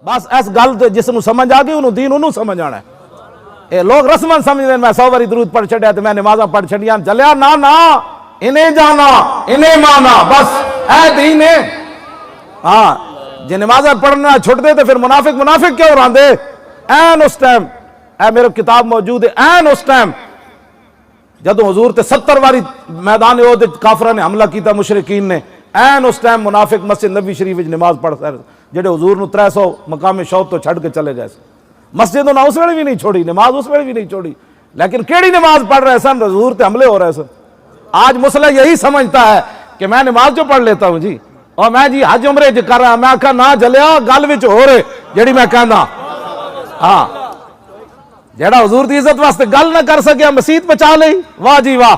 بس اس گل جس نو سمجھ آ گئی انہوں دین انہوں سمجھ آنا ہے۔ اے لوگ رسمن سمجھ دیں میں 100 باری درود پڑھ چھڑیا تو میں نمازاں پڑھ چھڑیاں، چلیا نا نا انہیں جانا انہیں مانا، بس اے دین ہے۔ ہاں جی نمازاں پڑھنا چھٹ دے تو پھر منافق کیوں رہاں دے؟ این اس ٹائم اے میرے کتاب موجود ہے، این اس ٹائم جدو حضور تے 70 واری میدان احد کافرہ نے حملہ کیتا مشرکین نے، این اس ٹائم منافق مسجد نبی شریف وچ نماز پڑھ سکتے جڑے حضور نو 300 مقام شوق تو چھڑ کے چلے گئے، مسجد انہوں اس ویلے بھی نہیں چھوڑی، نماز اس ویلے بھی نہیں چھوڑی، لیکن کیڑی نماز پڑھ رہے سن؟ حضور تے حملے ہو رہے سن۔ آج مسلح یہی سمجھتا ہے کہ میں نماز جو پڑھ لیتا ہوں جی، اور میں جی حج عمرے جو کر رہا، میں کہا نہ جلیا گل وچ ہو رہے جیڑی میں کہنا، ہاں جیڑا حضور دی عزت واسطے گل نہ کر سکیا مسجد بچا لئی، واہ جی واہ۔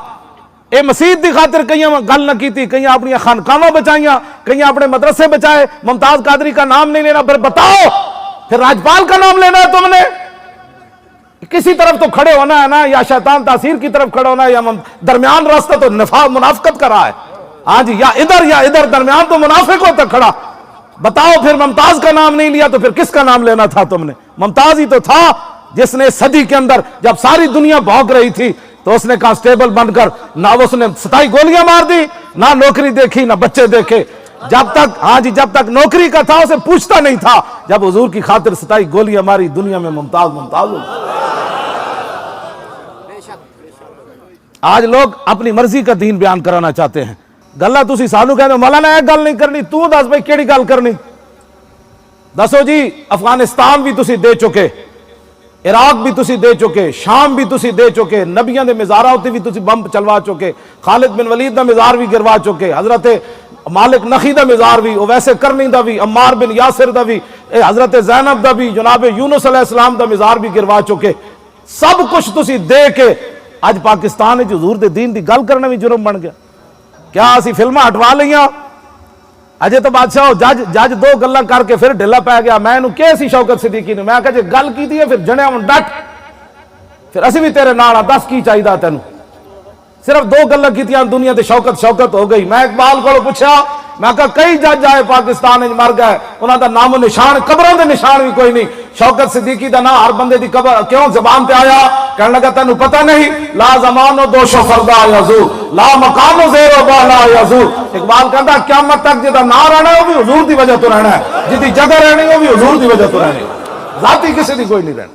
اے مسجد دی خاطر کئیاں گل نہ کیتی، کئیاں اپنی خانقاہاں بچائیاں، کئیاں اپنے مدرسے بچائے، ممتاز قادری کا نام نہیں لینا، پھر بتاؤ پھر راجپال کا نام لینا ہے تم نے؟ کسی طرف تو کھڑے ہونا ہے نا، یا شیطان تاثیر کی طرف کھڑا ہونا ہے، یا درمیان راستہ تو منافقت کا رہا ہے، ہاں جی یا ادھر درمیان تو منافق ہوتا کھڑا۔ بتاؤ پھر ممتاز کا نام نہیں لیا تو پھر کس کا نام لینا تھا تم نے؟ ممتاز ہی تو تھا جس نے صدی کے اندر جب ساری دنیا بھوک رہی تھی تو اس نے کانسٹیبل بن کر نہ اس نے 27 گولیاں مار دی، نہ نوکری دیکھی، نہ بچے دیکھے، جب تک ہاں جی جب تک نوکری کا تھا اسے پوچھتا نہیں تھا، جب حضور کی خاطر 27 گولیاں ماری دنیا میں ممتاز ہو۔ آج لوگ اپنی مرضی کا دین بیان کرانا چاہتے ہیں، گلہ تسی سانو کہتے ہو مولانا ایک گل نہیں کرنی، تو دس بھائی کیڑی گل کرنی؟ دسو جی افغانستان بھی تسی دے چکے، عراق بھی تسی دے چکے، شام بھی تسی دے چکے، نبیاں دے مزاراں ہوتے بھی تسی بم چلوا چکے، خالد بن ولید دا مزار بھی گروا چکے، حضرت مالک نخی دا مزار بھی، اویس کرنی دا بھی، عمار بن یاسر دا بھی، حضرت زینب دا بھی، جناب یونس علیہ السلام دا مزار بھی گروا چکے، سب کچھ تسی دے کے اج پاکستان وچ حضور دے دین دی گل کرنا بھی جرم بن گیا۔ کیا اسی فلماں ہٹوا لیاں؟ اجے تو بادشاہ جج دو گلاں کر کے پھر ڈھلا پی گیا، میں انہوں کیسی شوکت صدیقی نے، میں کہا جی گل کی دی ہے پھر جنیا ہوں ڈٹ، پھر اسی بھی تیرے نال دس کی چاہیے تینوں، صرف دو گلاں کیتیاں دنیا تے شوکت ہو گئی۔ میں اقبال کو پوچھا، میں کہا کئی جج آئے پاکستان وچ مر گئے، انہاں دا نام و نشان قبراں دے نشان بھی کوئی نہیں، شوکت صدیقی دا نام ہر بندے دی قبر کیوں زبان تے آیا؟ کہنے لگا تینوں پتہ نہیں، لا زمان و دوش و فردا یزور، لا مقام و زیر و بالا یزور۔ اقبال کہتا قیامت تک جدا نہ رہنا ہے وہ بھی حضور دی وجہ تو رہنا ہے، جدی جگہ رہنی وہ بھی حضور دی وجہ تو رہنی ہے، ذاتی کسی دی کوئی نہیں رہنا۔